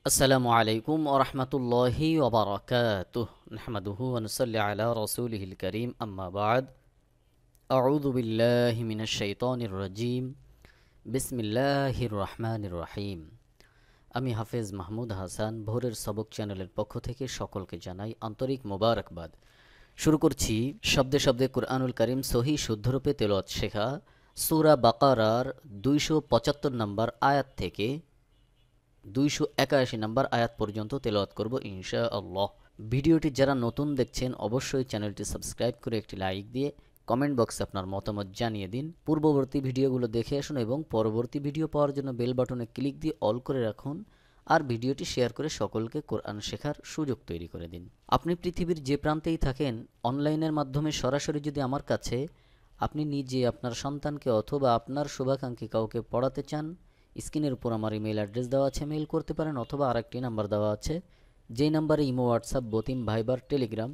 আসসালামু আলাইকুম ওয়া রাহমাতুল্লাহি ওয়া বারাকাতুহু নাহমাদুহু ওয়া নুসাল্লি আলা রাসূলিহিল কারীম আম্মা বা'দ আউযু বিল্লাহি মিনাশ শাইতানির রাজীম বিসমিল্লাহির রহমানির রহিম। আমি হাফেজ মাহমুদ হাসান ভোরের সবক চ্যানেলের পক্ষ থেকে সকলকে জানাই আন্তরিক মোবারকবাদ। শুরু করছি শব্দে শব্দে কুরআনুল কারীম সহি শুদ্ধরূপে তেলাওয়াত শেখা সূরা বাকারার 275 নম্বর আয়াত থেকে 281 নম্বর আয়াত পর্যন্ত তেলাওয়াত করব ইনশাআল্লাহ। ভিডিওটি যারা নতুন দেখছেন অবশ্যই চ্যানেলটি সাবস্ক্রাইব করে একটি লাইক দিয়ে কমেন্ট বক্সে আপনার মতামত জানিয়ে দিন। পূর্ববর্তী ভিডিওগুলো দেখে আসুন এবং পরবর্তী ভিডিও পাওয়ার জন্য বেল বাটনে ক্লিক দিয়ে অল করে রাখুন আর ভিডিওটি শেয়ার করে সকলকে কোরআন শেখার সুযোগ তৈরি করে দিন। আপনি পৃথিবীর যে প্রান্তেই থাকেন অনলাইনের মাধ্যমে সরাসরি যদি আমার কাছে আপনি নিজে আপনার সন্তানকে অথবা আপনার শুভাকাঙ্ক্ষী কাউকে পড়াতে চান, স্ক্রিনের উপর আমার ইমেল অ্যাড্রেস দেওয়া আছে, মেইল করতে পারেন অথবা আরেকটি নাম্বার দেওয়া আছে যেই নাম্বারে ইমো, হোয়াটসঅ্যাপ, বতিম, ভাইবার, টেলিগ্রাম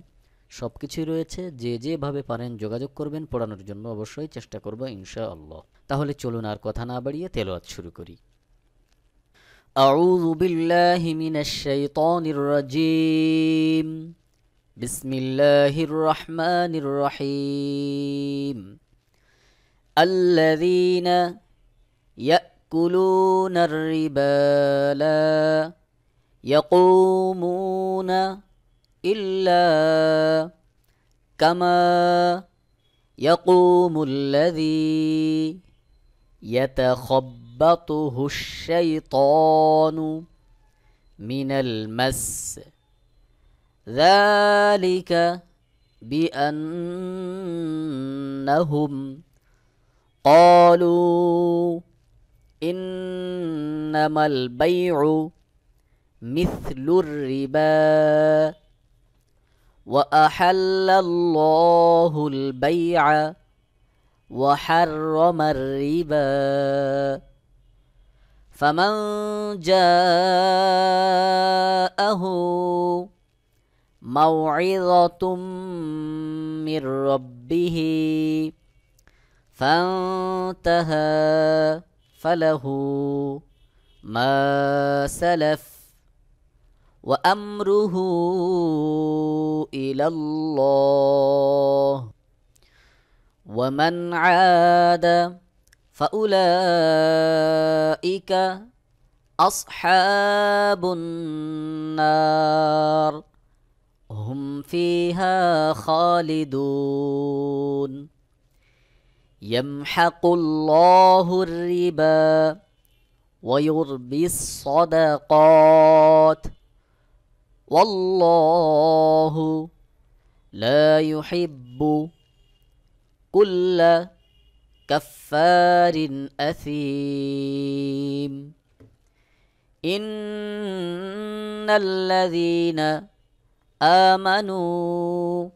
সব কিছুই রয়েছে। যে যেভাবে পারেন যোগাযোগ করবেন, পড়ানোর জন্য অবশ্যই চেষ্টা করব ইনশাআল্লাহ। তাহলে চলুন আর কথা না বাড়িয়ে তেলাওয়াত শুরু করি। আউযু বিল্লাহি মিনাশ শাইতানির রাজীম বিসমিল্লাহির রহমানির রহিম। আল্লাযীনা يأكلون الربا لا يقومون إلا كما يقوم الذي يتخبطه الشيطان من المس ذلك بأنهم قالوا إنما البيع مثل الربا وأحل الله البيع وحرم الربا فمن جاءه موعظة من ربه فانتهى فله ما سلف وأمره إلى الله ومن عاد فأولئك أصحاب النار هم فيها خالدون يمحق الله الربا ويربي الصدقات والله لا يحب كل كفار أثيم إن الذين آمنوا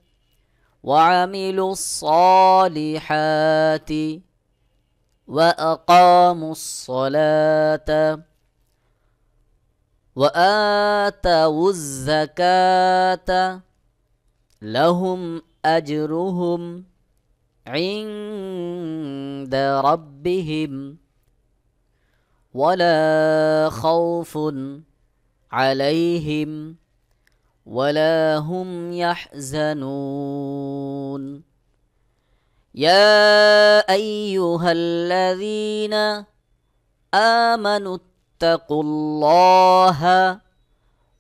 وعملوا الصالحات وأقاموا الصلاة وآتوا الزكاة لهم أجرهم عند ربهم ولا خوف عليهم ولا هم يحزنون يا أيها الذين آمنوا اتقوا الله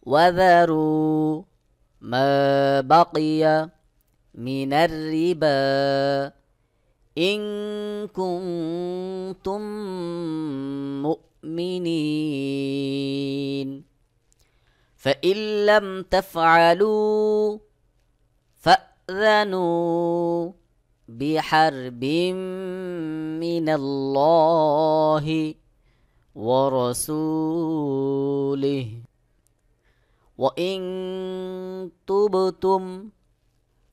وذروا ما بقي من الربا إن كنتم مؤمنين فإن لم تفعلوا فأذنوا بحرب من الله ورسوله وإن تبتم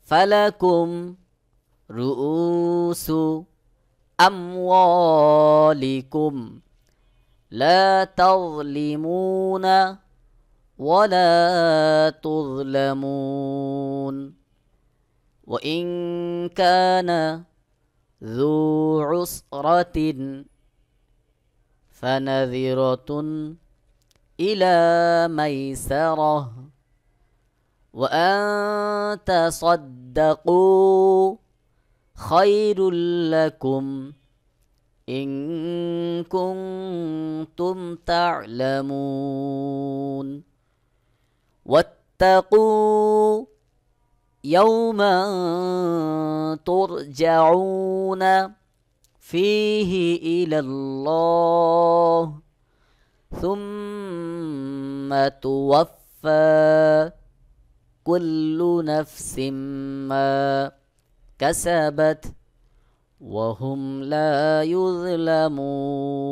فلكم رؤوس أموالكم لا تظلمون ولا تظلمون وإن كان ذو عسرة فنذرة إلى ميسرة وأن تصدقوا خير لكم إن كنتم تعلمون واتقوا يوما ترجعون فيه إلى الله ثم توفى كل نفس ما كسبت وهم لا يظلمون।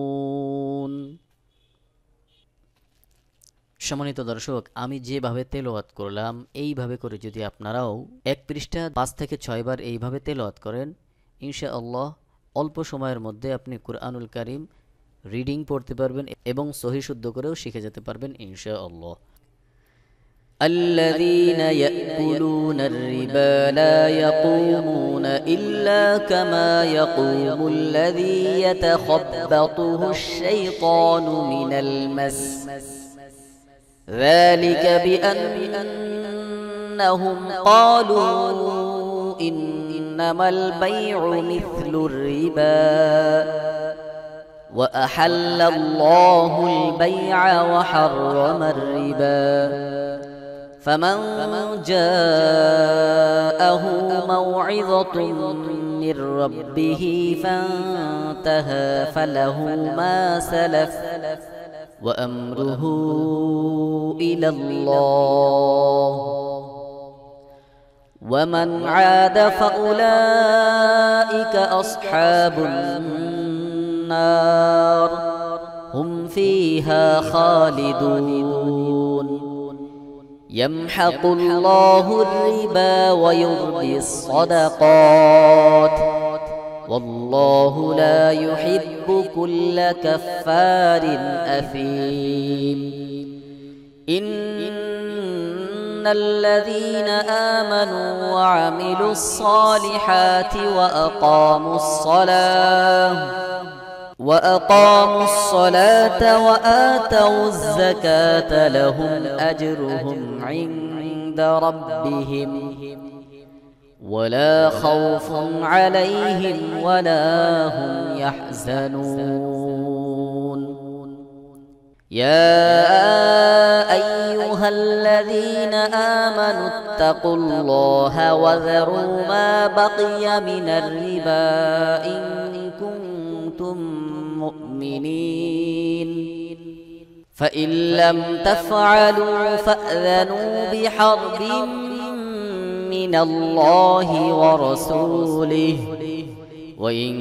সম্মানিত দর্শক, আমি যেভাবে তেলাওয়াত করলাম এইভাবে করে যদি আপনারাও এক পৃষ্ঠা 5 থেকে 6 বার এইভাবে তেলাওয়াত করেন, ইনশাআল্লাহ অল্প সময়ের মধ্যে আপনি কুরআনুল কারীম রিডিং পড়তে পারবেন এবং সহি শুদ্ধ করেও শিখে যেতে পারবেন ইনশাআল্লাহ। الذين يأكلون الربا لا يقومون إلا كما يقوم الذي يتخبطه الشيطان من المس ذلك بأنهم قالوا إنما البيع مثل الربا وأحل الله البيع وحرم الربا فمن جاءه موعظة من ربه فانتهى فله ما سلف وأمره إلى الله ومن عاد فأولئك أصحاب النار هم فيها خالدون يمحق الله الربا ويربي الصدقات والله لا يحب كل كفار أثيم إن الذين آمنوا وعملوا الصالحات وأقاموا الصلاة وآتوا الزكاة لهم أجرهم عند ربهم ولا خوف عليهم ولا هم يحزنون يا أيها الذين آمنوا اتقوا الله وذروا ما بقي من الربا إن كنتم مؤمنين فإن لم تفعلوا فأذنوا بحرب من الله ورسوله وإن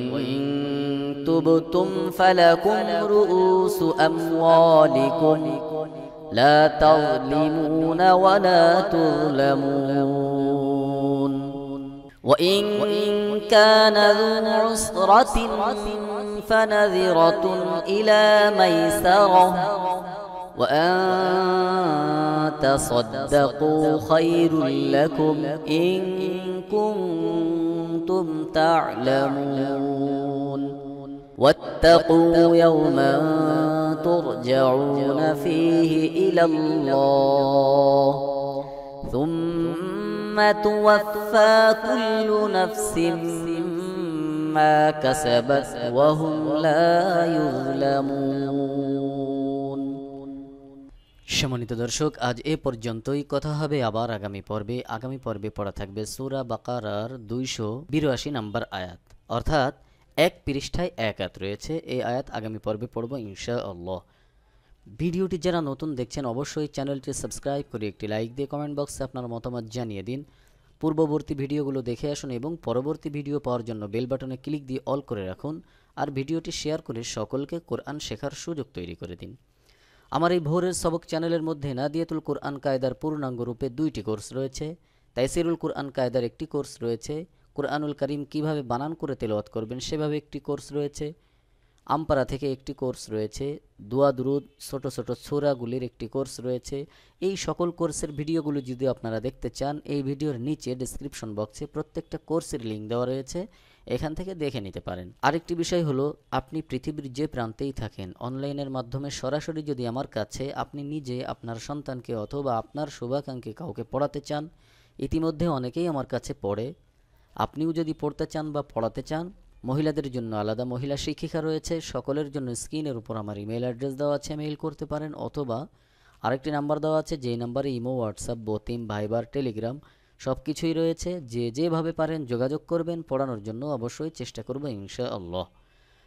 تبتم فلكم رؤوس أموالكم لا تظلمون ولا تظلمون وإن كان ذو عسرة فنذرة إلى ميسرة وأن تصدقوا خير لكم إن كنتم تعلمون واتقوا يوما ترجعون فيه إلى الله ثم توفى كل نفس ما كسبت وهم لا يظلمون। সম্মানিত দর্শক, আজ এ পর্যন্তই। কথা হবে আবার আগামী পর্বে পড়া থাকবে সূরা বাকারার 282 নম্বর আয়াত, অর্থাৎ এক পৃষ্ঠায় এক আয়াত রয়েছে। এই আয়াত আগামী পর্বে পড়ব ইনশাআল্লাহ। ভিডিওটি যারা নতুন দেখছেন অবশ্যই চ্যানেলটি সাবস্ক্রাইব করে একটি লাইক দিয়ে কমেন্ট বক্সে আপনার মতামত জানিয়ে দিন। পূর্ববর্তী ভিডিওগুলো দেখে আসুন এবং পরবর্তী ভিডিও পাওয়ার জন্য বেল বাটনে ক্লিক দিয়ে অল করে রাখুন। আর ভিডিওটি শেয়ার করে সকলকে কোরআন শেখার সুযোগ তৈরি করে দিন। আমার এই ভোরের সবক চ্যানেলের মধ্যে নাদিয়াতুল কোরআন কায়দার পূর্ণাঙ্গ রূপে 2টি কোর্স রয়েছে। তাইসিরুল কোরআন কায়দার একটি কোর্স রয়েছে, কোরআনুল কারীম কিভাবে বানান করে তেলাওয়াত করবেন সেভাবে একটি কোর্স রয়েছে, আমপারা থেকে একটি কোর্স রয়েছে, দোয়া দুরুদ ছোট ছোট সূরাগুলির একটি কোর্স রয়েছে। এই সকল কোর্সের ভিডিওগুলো যদি আপনারা দেখতে চান, এই ভিডিওর নিচে ডেসক্রিপশন বক্সে প্রত্যেকটা কোর্সের লিঙ্ক দেওয়া রয়েছে। এখান থেকে দেখে নিতে পারেন। আরেকটি বিষয় হলো, আপনি পৃথিবীর যে প্রান্তেই থাকেন, অনলাইনের মাধ্যমে সরাসরি যদি আমার কাছে আপনি নিজে আপনার সন্তানকে অথবা আপনার শুভাকাঙ্ক্ষী কাউকে পড়াতে চান, ইতিমধ্যে অনেকেই আমার কাছে পড়ে, আপনিও যদি পড়তে চান বা পড়াতে চান, মহিলাদের জন্য আলাদা মহিলা শিক্ষিকা রয়েছে, সকলের জন্য স্ক্রিনের উপর আমার ইমেল অ্যাড্রেস দেওয়া আছে, মেইল করতে পারেন, অথবা আরেকটি নাম্বার দেওয়া আছে, যেই নাম্বারে ইমো, হোয়াটসঅ্যাপ, বতিম, ভাইবার, টেলিগ্রাম সব কিছুই রয়েছে। যে যেভাবে পারেন যোগাযোগ করবেন, পড়ানোর জন্য অবশ্যই চেষ্টা করব ইনশাআল্লাহ।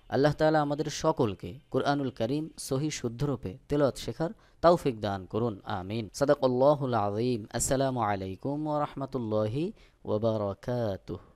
আল্লাহ তাআলা আমাদের সকলকে কুরআনুল কারীম সহি শুদ্ধরূপে তেলাওয়াত শেখার তৌফিক দান করুন, আমিন। সাদাকাল্লাহুল আযীম। আসসালামু আলাইকুম ওয়া রাহমাতুল্লাহি ওয়া বারাকাতুহু।